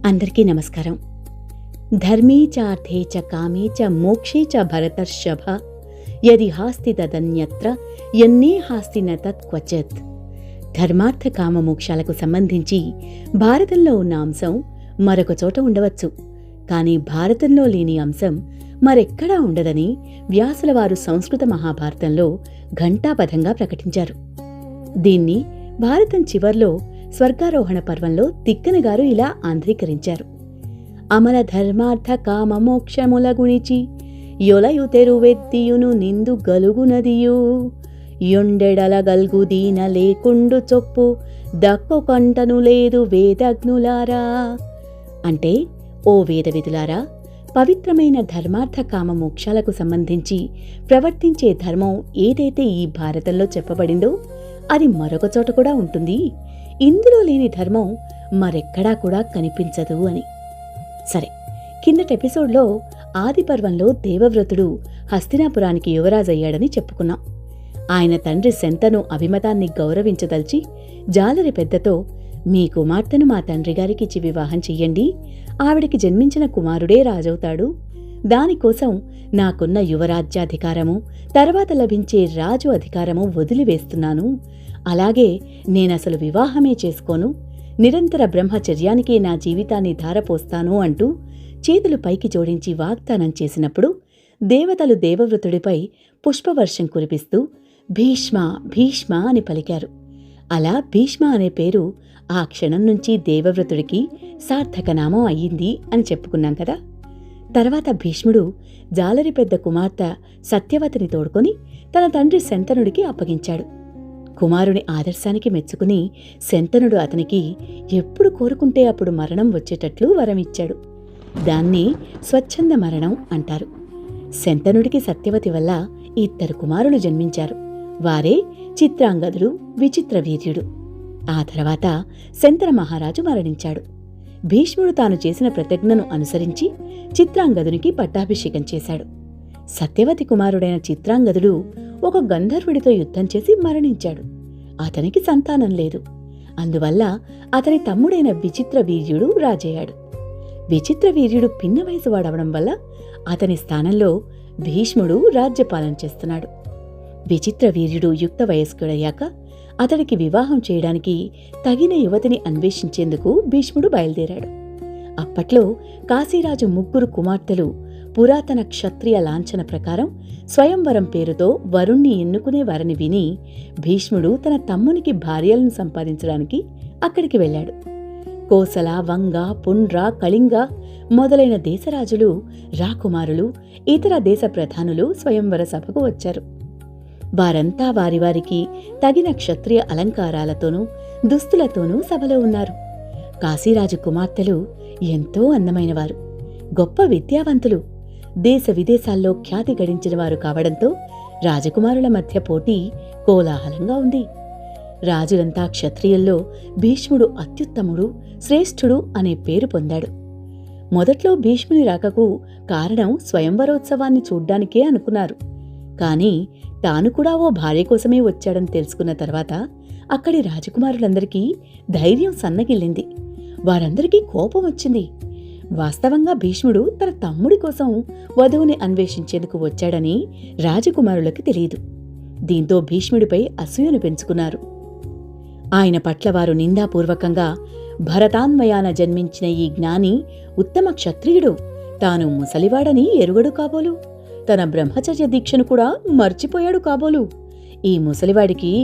అందరికీ నమస్కారం. ధర్మే చార్థే చ కామే చ మోక్షే చ భరతర్షభ యది హాస్తి తదన్యత్ర యన్నే హాస్తి న తత్ క్వచిత్. ధర్మార్థ కామ మోక్షాలకు సంబంధించి భారతంలో ఉన్న అంశం మరొక చోట ఉండవచ్చు, కానీ భారతంలో లేని అంశం మరెక్కడా ఉండదని వ్యాసుల వారు సంస్కృత మహాభారతంలో ఘంటాపథంగా ప్రకటించారు. దీన్ని భారతం చివర్లో స్వర్గారోహణ పర్వంలో తిక్కనగారు ఇలా ఆంధ్రీకరించారు: అమల ధర్మార్థ కామ మోక్షముల గుణిచి యొలయుతెరువెత్తియును నిందు గలుగునదియు యొండెడల గల్గు దీన లేకుండు చొప్పు దక్కు కంటను లేదు వేదజ్ఞులారా. అంటే, ఓ వేదవిధులారా, పవిత్రమైన ధర్మార్థ కామ మోక్షాలకు సంబంధించి ప్రవర్తించే ధర్మం ఏదైతే ఈ భారతంలో చెప్పబడిందో అది మరొక చోట కూడా ఉంటుంది. ఇందులో లేని ధర్మం మరెక్కడా కూడా కనిపించదు అని. సరే, కిందటి ఎపిసోడ్లో ఆది పర్వంలో దేవవ్రతుడు హస్తినాపురానికి యువరాజయ్యాడని చెప్పుకున్నాం. ఆయన తండ్రి శంతను అభిమతాన్ని గౌరవించదల్చి జాలరి పెద్దతో, మీ కుమార్తెను మా తండ్రి గారికిచ్చి వివాహం చెయ్యండి, ఆవిడికి జన్మించిన కుమారుడే రాజవుతాడు, దానికోసం నాకున్న యువరాజ్యాధికారము, తర్వాత లభించే రాజు అధికారము వదిలివేస్తున్నాను, అలాగే నేనసలు వివాహమే చేసుకోను, నిరంతర బ్రహ్మచర్యానికే నా జీవితాన్ని ధారపోస్తాను అంటూ చేతులు పైకి జోడించి వాగ్దానం చేసినప్పుడు దేవతలు దేవవ్రతుడిపై పుష్పవర్షం కురిపిస్తూ భీష్మ భీష్మ అని పలికారు. అలా భీష్మ అనే పేరు ఆ క్షణం నుంచి దేవవ్రతుడికి సార్థకనామం అయ్యింది అని చెప్పుకున్నాం కదా. తర్వాత భీష్ముడు జాలరి పెద్ద కుమార్తె సత్యవతిని తోడుకొని తన తండ్రి శంతనుడికి అప్పగించాడు. కుమారుని ఆదర్శానికి మెచ్చుకుని శంతనుడు అతనికి ఎప్పుడు కోరుకుంటే అప్పుడు మరణం వచ్చేటట్లు వరమిచ్చాడు. దాన్ని స్వచ్ఛంద మరణం అంటారు. శంతనుడికి సత్యవతి వల్ల 2 కుమారులు జన్మించారు. వారే చిత్రాంగదుడు, విచిత్రవీర్యుడు. ఆ తర్వాత శంతన మహారాజు మరణించాడు. భీష్ముడు తాను చేసిన ప్రతిజ్ఞను అనుసరించి చిత్రాంగదునికి పట్టాభిషేకం చేశాడు. సత్యవతి కుమారుడైన చిత్రాంగదుడు ఒక గంధర్వుడితో యుద్ధం చేసి మరణించాడు. అతనికి సంతానం లేదు. అందువల్ల అతని తమ్ముడైన విచిత్రవీర్యుడు రాజయ్యాడు. విచిత్రవీర్యుడు పిన్న వయసు వాడవడం వల్ల అతని స్థానంలో భీష్ముడు రాజ్యపాలన చేస్తున్నాడు. విచిత్రవీర్యుడు యుక్త వయస్కుడయ్యాక అతడికి వివాహం చేయడానికి తగిన యువతిని అన్వేషించేందుకు భీష్ముడు బయలుదేరాడు. అప్పట్లో కాశీరాజు 3 కుమార్తెలు పురాతన క్షత్రియ లాంఛన ప్రకారం స్వయంవరం పేరుతో వరుణ్ణి ఎన్నుకునే వారని విని భీష్ముడు తన తమ్మునికి భార్యలను సంపాదించడానికి అక్కడికి వెళ్ళాడు. కోసల, వంగ, పుండ్ర, కళింగ మొదలైన దేశరాజులు, రాకుమారులు, ఇతర దేశ ప్రధానులు స్వయంవర సభకు వచ్చారు. వారంతా వారి వారికి తగిన క్షత్రియ అలంకారాలతోనూ దుస్తులతోనూ సభలో ఉన్నారు. కాశీరాజు కుమార్తెలు ఎంతో అందమైనవారు, గొప్ప విద్యావంతులు, దేశ విదేశాల్లో ఖ్యాతి గడించినవారు కావడంతో రాజకుమారుల మధ్య పోటీ కోలాహలంగా ఉంది. రాజులంతా క్షత్రియుల్లో భీష్ముడు అత్యుత్తముడు, శ్రేష్ఠుడు అనే పేరు పొందాడు. మొదట్లో భీష్ముని రాకకు కారణం స్వయంవరోత్సవాన్ని చూడ్డానికే అనుకున్నారు. కాని తాను కూడా ఓ భార్య కోసమే వచ్చాడని తెలుసుకున్న తర్వాత అక్కడి రాజకుమారులందరికీ ధైర్యం సన్నగిల్లింది. వారందరికీ కోపం వచ్చింది. వాస్తవంగా భీష్ముడు తన తమ్ముడి కోసం వధువుని అన్వేషించేందుకు వచ్చాడని రాజకుమారులకు తెలియదు. దీంతో భీష్ముడిపై అసూయను పెంచుకున్నారు. ఆయన పట్ల వారు నిందాపూర్వకంగా, భరతాన్వయాన జన్మించిన ఈ జ్ఞాని ఉత్తమ క్షత్రియుడు, తాను ముసలివాడని ఎరుగడు కాబోలు, తన బ్రహ్మచర్య దీక్షను కూడా మర్చిపోయాడు కాబోలు, ఈ ముసలివాడికి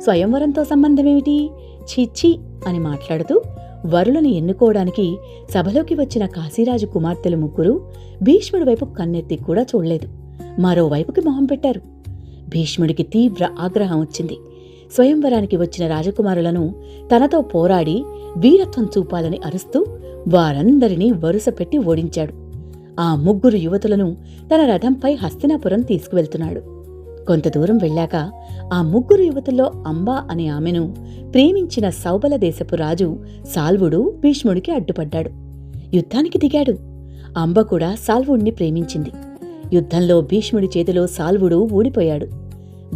స్వయంవరంతో సంబంధమేమిటి, ఛీఛీ అని మాట్లాడుతూ వరులను ఎన్నుకోవడానికి సభలోకి వచ్చిన కాశీరాజు కుమార్తెలు 3 భీష్ముడి వైపు కన్నెత్తి కూడా చూడలేదు. మరోవైపుకి మొహం పెట్టారు. భీష్ముడికి తీవ్ర ఆగ్రహం వచ్చింది. స్వయంవరానికి వచ్చిన రాజకుమారులను తనతో పోరాడి వీరత్వం చూపాలని అరుస్తూ వారందరినీ వరుస పెట్టి ఓడించాడు. ఆ 3 యువతులను తన రథంపై హస్తినాపురం తీసుకువెళ్తున్నాడు. కొంత దూరం వెళ్ళాక ఆ 3 యువతుల్లో అంబా అనే ఆమెను ప్రేమించిన సౌబల దేశపు రాజు సాల్వుడు భీష్ముడికి అడ్డుపడ్డాడు. యుద్ధానికి దిగాడు. అంబ కూడా సాల్వుడిని ప్రేమించింది. యుద్ధంలో భీష్ముడి చేతిలో సాల్వుడు ఊడిపోయాడు.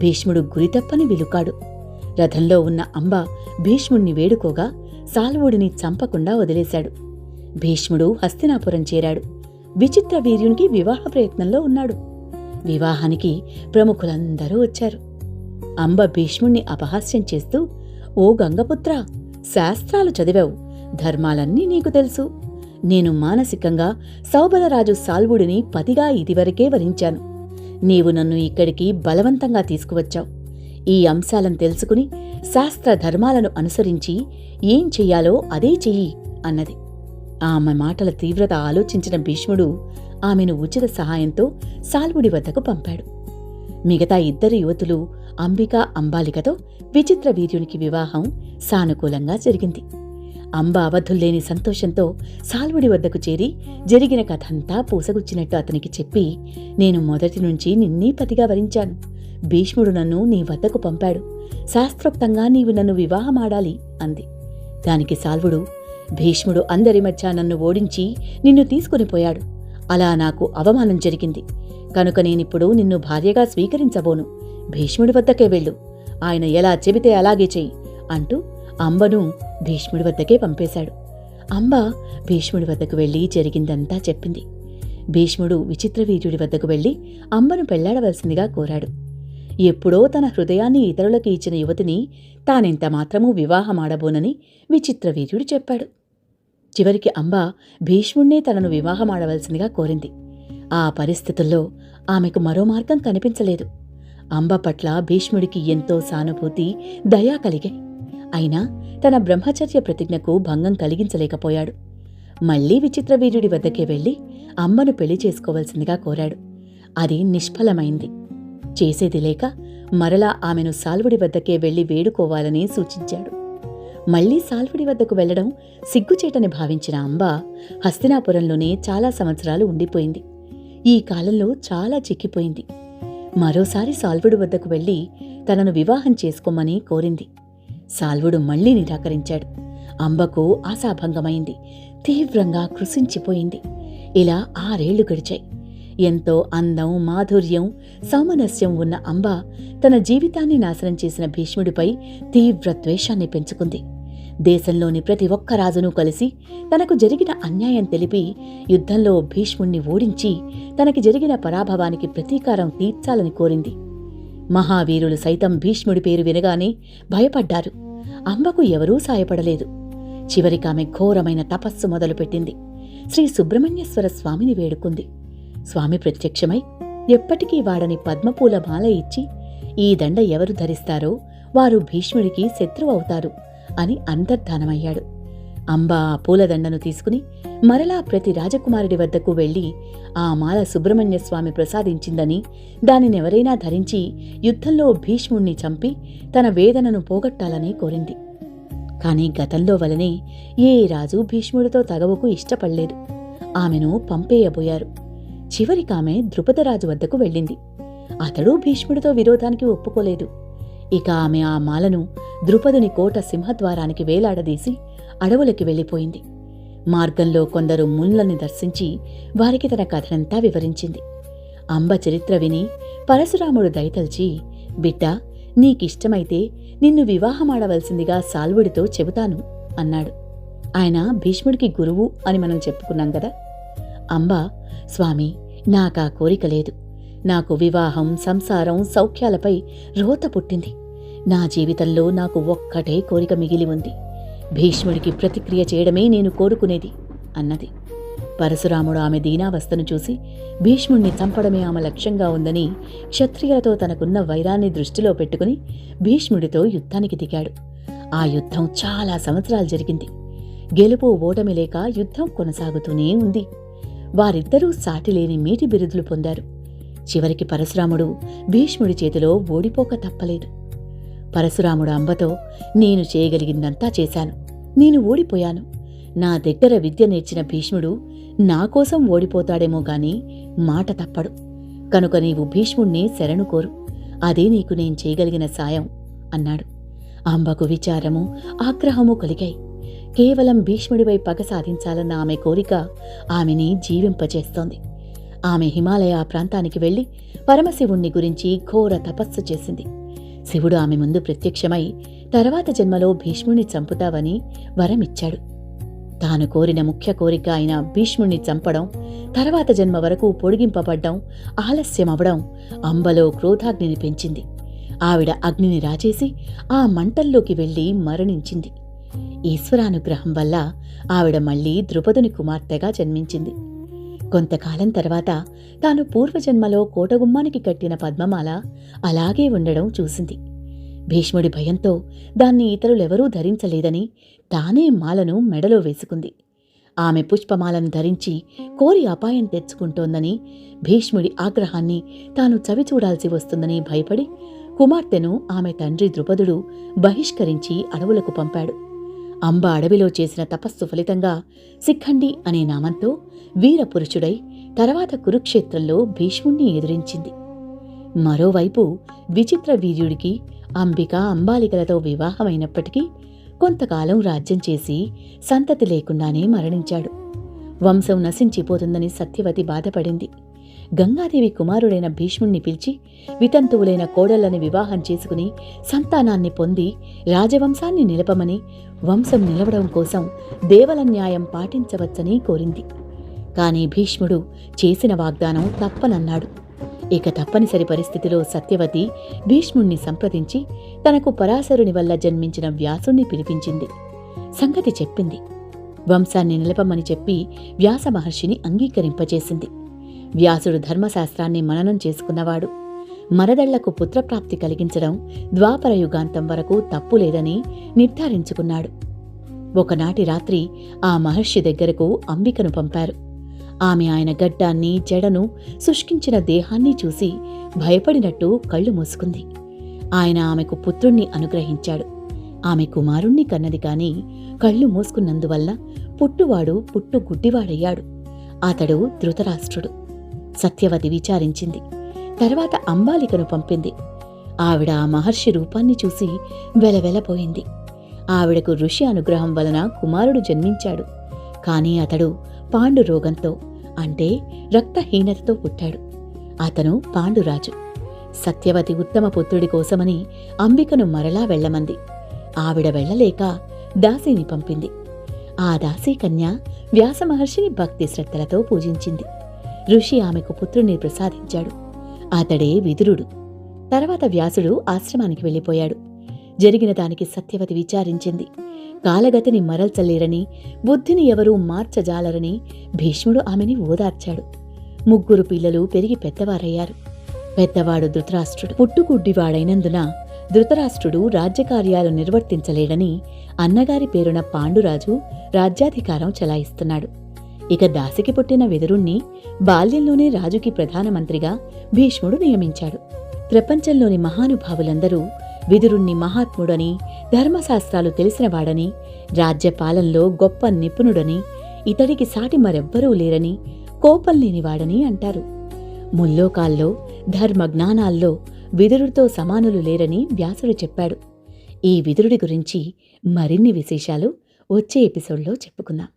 భీష్ముడు గురితప్పని విలుకాడు. రథంలో ఉన్న అంబ భీష్ముణ్ణి వేడుకోగా సాల్వుడిని చంపకుండా వదిలేశాడు. భీష్ముడు హస్తినాపురం చేరాడు. విచిత్ర వీర్యునికి వివాహ ప్రయత్నంలో ఉన్నాడు. వివాహానికి ప్రముఖులందరూ వచ్చారు. అంబ భీష్ముణ్ణి అపహాస్యం చేస్తూ, ఓ గంగపుత్ర, శాస్త్రాలు చదివావు, ధర్మాలన్నీ నీకు తెలుసు. నేను మానసికంగా సౌబలరాజు సాల్వుడిని పతిగా ఇదివరకే వరించాను. నీవు నన్ను ఇక్కడికి బలవంతంగా తీసుకువచ్చావు. ఈ అంశాలను తెలుసుకుని శాస్త్ర ధర్మాలను అనుసరించి ఏం చెయ్యాలో అదే చెయ్యి అన్నది. ఆమె మాటల తీవ్రత ఆలోచించిన భీష్ముడు ఆమెను ఉచిత సహాయంతో సాల్వుడి వద్దకు పంపాడు. మిగతా ఇద్దరు యువతులు అంబిక, అంబాలికతో విచిత్ర వీర్యునికి వివాహం సానుకూలంగా జరిగింది. అంబ అవధుల్లేని సంతోషంతో సాల్వుడి వద్దకు చేరి జరిగిన కథంతా పూసగుచ్చినట్టు అతనికి చెప్పి, నేను మొదటి నుంచి నిన్నే పతిగా వరించాను. భీష్ముడు నన్ను నీ వద్దకు పంపాడు. శాస్త్రోక్తంగా నీవు నన్ను వివాహమాడాలి అంది. దానికి సాల్వుడు, భీష్ముడు అందరి మధ్య నన్ను ఓడించి నిన్ను తీసుకునిపోయాడు. అలా నాకు అవమానం జరిగింది. కనుక నేనిప్పుడు నిన్ను భార్యగా స్వీకరించబోను. భీష్ముడి వద్దకే వెళ్ళు. ఆయన ఎలా చెబితే అలాగే చెయ్యి అంటూ అంబను భీష్ముడి వద్దకే పంపేశాడు. అంబ భీష్ముడి వద్దకు వెళ్లి జరిగిందంతా చెప్పింది. భీష్ముడు విచిత్రవీర్యుడి వద్దకు వెళ్లి అంబను పెళ్లాడవలసిందిగా కోరాడు. ఎప్పుడో తన హృదయాన్ని ఇతరులకు ఇచ్చిన యువతిని తానెంత మాత్రమూ వివాహమాడబోనని విచిత్రవీర్యుడు చెప్పాడు. చివరికి అంబ భీష్ముణ్ణే తనను వివాహమాడవలసిందిగా కోరింది. ఆ పరిస్థితుల్లో ఆమెకు మరో మార్గం కనిపించలేదు. అంబ పట్ల భీష్ముడికి ఎంతో సానుభూతి, దయా కలిగాయి. అయినా తన బ్రహ్మచర్య ప్రతిజ్ఞకు భంగం కలిగించలేకపోయాడు. మళ్లీ విచిత్రవీర్యుడి వద్దకే వెళ్లి అంబను పెళ్లి చేసుకోవలసిందిగా కోరాడు. అది నిష్ఫలమైంది. చేసేది లేక మరలా ఆమెను సాల్వుడి వద్దకే వెళ్లి వేడుకోవాలని సూచించాడు. మళ్లీ సాల్వుడి వద్దకు వెళ్లడం సిగ్గుచేటని భావించిన అంబ హస్తినాపురంలోనే చాలా సంవత్సరాలు ఉండిపోయింది. ఈ కాలంలో చాలా చిక్కిపోయింది. మరోసారి సాల్వుడి వద్దకు వెళ్లి తనను వివాహం చేసుకోమని కోరింది. సాల్వుడు మళ్లీ నిరాకరించాడు. అంబకు ఆశాభంగమైంది. తీవ్రంగా కృశించిపోయింది. ఇలా 6 ఏళ్లు గడిచాయి. ఎంతో అందం, మాధుర్యం, సౌమనస్యం ఉన్న అంబ తన జీవితాన్ని నాశనం చేసిన భీష్ముడిపై తీవ్ర ద్వేషాన్ని పెంచుకుంది. దేశంలోని ప్రతి ఒక్క రాజును కలిసి తనకు జరిగిన అన్యాయం తెలిపి యుద్ధంలో భీష్ముణ్ణి ఓడించి తనకి జరిగిన పరాభవానికి ప్రతీకారం తీర్చాలని కోరింది. మహావీరులు సైతం భీష్ముడి పేరు వినగానే భయపడ్డారు. అంబకు ఎవరూ సాయపడలేదు. చివరికామె ఘోరమైన తపస్సు మొదలుపెట్టింది. శ్రీ సుబ్రహ్మణ్యేశ్వర స్వామిని వేడుకుంది. స్వామి ప్రత్యక్షమై ఎప్పటికీ వాడని పద్మపూల మాల ఇచ్చి, ఈ దండ ఎవరు ధరిస్తారో వారు భీష్ముడికి శత్రువవుతారు అని అంతర్ధానమయ్యాడు. అంబ ఆ పూలదండను తీసుకుని మరలా ప్రతి రాజకుమారుడి వద్దకు వెళ్లి ఆ మాల సుబ్రహ్మణ్యస్వామి ప్రసాదించిందని, దానినెవరైనా ధరించి యుద్ధంలో భీష్ముణ్ణి చంపి తన వేదనను పోగొట్టాలని కోరింది. కాని గతంలో వలనే ఏ రాజు భీష్ముడితో తగవుకు ఇష్టపడలేదు. ఆమెను పంపేయబోయారు. చివరికామె ద్రుపదరాజు వద్దకు వెళ్ళింది. అతడు భీష్ముడితో విరోధానికి ఒప్పుకోలేదు. ఇక ఆమె ఆ మాలను ద్రుపదుని కోట సింహద్వారానికి వేలాడదీసి అడవులకి వెళ్ళిపోయింది. మార్గంలో కొందరు మునులని దర్శించి వారికి తన కథనంతా వివరించింది. అంబ చరిత్ర విని పరశురాముడు దయతల్చి, బిడ్డా, నీకిష్టమైతే నిన్ను వివాహమాడవలసిందిగా సాల్వుడితో చెబుతాను అన్నాడు. ఆయన భీష్ముడికి గురువు అని మనం చెప్పుకున్నాం కదా. అంబ, స్వామి, నాకా కోరిక లేదు. నాకు వివాహం, సంసారం, సౌఖ్యాలపై రోత పుట్టింది. నా జీవితంలో నాకు ఒక్కటే కోరిక మిగిలి ఉంది. భీష్ముడికి ప్రతిక్రియ చేయడమే నేను కోరుకునేది అన్నది. పరశురాముడు ఆమె దీనావస్థను చూసి భీష్ముణ్ణి చంపడమే ఆమె లక్ష్యంగా ఉందని క్షత్రియులతో తనకున్న వైరాన్ని దృష్టిలో పెట్టుకుని భీష్ముడితో యుద్ధానికి దిగాడు. ఆ యుద్ధం చాలా సంవత్సరాలు జరిగింది. గెలుపు ఓటమి లేక యుద్ధం కొనసాగుతూనే ఉంది. వారిద్దరూ సాటిలేని మీటి బిరుదులు పొందారు. చివరికి పరశురాముడు భీష్ముడి చేతిలో ఓడిపోక తప్పలేదు. పరశురాముడు అంబతో, నేను చేయగలిగిందంతా చేశాను. నేను ఓడిపోయాను. నా దగ్గర విద్య నేర్చిన భీష్ముడు నా కోసం ఓడిపోతాడేమో గాని మాట తప్పడు. కనుక నీవు భీష్ముణ్ణి శరణు కోరు. అదే నీకు నేను చేయగలిగిన సాయం అన్నాడు. అంబకు విచారము, ఆగ్రహము కలిగాయి. కేవలం భీష్ముడిపై పగ సాధించాలన్న ఆమె కోరిక ఆమెని జీవింపచేస్తోంది. ఆమె హిమాలయ ప్రాంతానికి వెళ్లి పరమశివుణ్ణి గురించి ఘోర తపస్సు చేసింది. శివుడు ఆమె ముందు ప్రత్యక్షమై తర్వాత జన్మలో భీష్ముణ్ణి చంపుతావని వరమిచ్చాడు. తాను కోరిన ముఖ్య కోరిక అయిన భీష్ముణ్ణి చంపడం, తర్వాత జన్మ వరకు పొడిగింపబడ్డం ఆలస్యమవడం అంబలో క్రోధాగ్నిని పెంచింది. ఆవిడ అగ్నిని రాచేసి ఆ మంటల్లోకి వెళ్లి మరణించింది. ఈశ్వరానుగ్రహం వల్ల ఆవిడ మళ్లీ ద్రుపదుని కుమార్తెగా జన్మించింది. కొంతకాలం తర్వాత తాను పూర్వజన్మలో కోటగుమ్మానికి కట్టిన పద్మమాల అలాగే ఉండడం చూసింది. భీష్ముడి భయంతో దాన్ని ఇతరులెవరూ ధరించలేదని తానే మాలను మెడలో వేసుకుంది. ఆమె పుష్పమాలను ధరించి కోరి అపాయం తెచ్చుకుంటోందని, భీష్ముడి ఆగ్రహాన్ని తాను చవిచూడాల్సి వస్తుందని భయపడి కుమార్తెను ఆమె తండ్రి ద్రుపదుడు బహిష్కరించి అడవులకు పంపాడు. అంబ అడవిలో చేసిన తపస్సు ఫలితంగా శిఖండి అనే నామంతో వీరపురుషుడై తర్వాత కురుక్షేత్రంలో భీష్ముణ్ణి ఎదిరించింది. మరోవైపు విచిత్ర వీర్యుడికి అంబిక అంబాలికలతో వివాహమైనప్పటికీ కొంతకాలం రాజ్యం చేసి సంతతి లేకుండానే మరణించాడు. వంశం నశించిపోతుందని సత్యవతి బాధపడింది. గంగాదేవి కుమారుడైన భీష్ముణ్ణి పిలిచి వితంతువులైన కోడళ్లని వివాహం చేసుకుని సంతానాన్ని పొంది రాజవంశాన్ని నిలపమని, వంశం నిలవడం కోసం దేవల న్యాయం పాటించవచ్చని కోరింది. కాని భీష్ముడు చేసిన వాగ్దానం తప్పనన్నాడు. ఇక తప్పనిసరి పరిస్థితిలో సత్యవతి భీష్ముణ్ణి సంప్రదించి తనకు పరాశరుని వల్ల జన్మించిన వ్యాసుణ్ణి పిలిపించింది. సంగతి చెప్పింది. వంశాన్ని నిలపమని చెప్పి వ్యాస మహర్షిని అంగీకరింపచేసింది. వ్యాసుడు ధర్మశాస్త్రాన్ని మననం చేసుకున్నవాడు. మరదళ్లకు పుత్రప్రాప్తి కలిగించడం ద్వాపర యుగాంతం వరకు తప్పులేదని నిర్ధారించుకున్నాడు. ఒకనాటి రాత్రి ఆ మహర్షి దగ్గరకు అంబికను పంపారు. ఆమె ఆయన గడ్డాన్ని, జడను, శుష్కించిన దేహాన్ని చూసి భయపడినట్టు కళ్ళు మూసుకుంది. ఆయన ఆమెకు పుత్రుణ్ణి అనుగ్రహించాడు. ఆమె కుమారుణ్ణి కన్నది కాని కళ్ళు మూసుకున్నందువల్ల పుట్టువాడు పుట్టు గుడ్డివాడయ్యాడు. అతడు ధృతరాష్ట్రుడు. సత్యవతి విచారించింది. తర్వాత అంబాలికను పంపింది. ఆవిడ ఆ మహర్షి రూపాన్ని చూసి వెలవెలపోయింది. ఆవిడకు ఋషి అనుగ్రహం వలన కుమారుడు జన్మించాడు. కాని అతడు పాండురోగంతో, అంటే రక్తహీనతతో పుట్టాడు. అతను పాండురాజు. సత్యవతి ఉత్తమ పుత్రుడి కోసమని అంబికను మరలా వెళ్లమంది. ఆవిడ వెళ్లలేక దాసీని పంపింది. ఆ దాసీకన్య వ్యాసమహర్షిని భక్తి శ్రద్ధలతో పూజించింది. ఋషి ఆమెకు పుత్రుణ్ణి ప్రసాదించాడు. అతడే విదురుడు. తర్వాత వ్యాసుడు ఆశ్రమానికి వెళ్ళిపోయాడు. జరిగిన దానికి సత్యవతి విచారించింది. కాలగతిని మరల్చలేరని, బుద్ధిని ఎవరూ మార్చజాలరని భీష్ముడు ఆమెని ఓదార్చాడు. 3 పిల్లలు పెరిగి పెద్దవారయ్యారు. పెద్దవాడు ధృతరాష్ట్రుడు. పుట్టుగుడ్డివాడైనందున ధృతరాష్ట్రుడు రాజ్యకార్యాలు నిర్వర్తించలేడని అన్నగారి పేరున పాండురాజు రాజ్యాధికారం చెలాయిస్తున్నాడు. ఇక దాసికి పుట్టిన విదురుణ్ణి బాల్యంలోనే రాజుకి ప్రధానమంత్రిగా భీష్ముడు నియమించాడు. ప్రపంచంలోని మహానుభావులందరూ విదురుణ్ణి మహాత్ముడని, ధర్మశాస్త్రాలు తెలిసినవాడని, రాజ్యపాలనలో గొప్ప నిపుణుడని, ఇతడికి సాటి మరెవ్వరూ లేరని, కోపం లేనివాడని అంటారు. ముల్లోకాల్లో ధర్మజ్ఞానాల్లో విదురుడితో సమానులు లేరని వ్యాసుడు చెప్పాడు. ఈ విదురుడి గురించి మరిన్ని విశేషాలు వచ్చే ఎపిసోడ్లో చెప్పుకుందాం.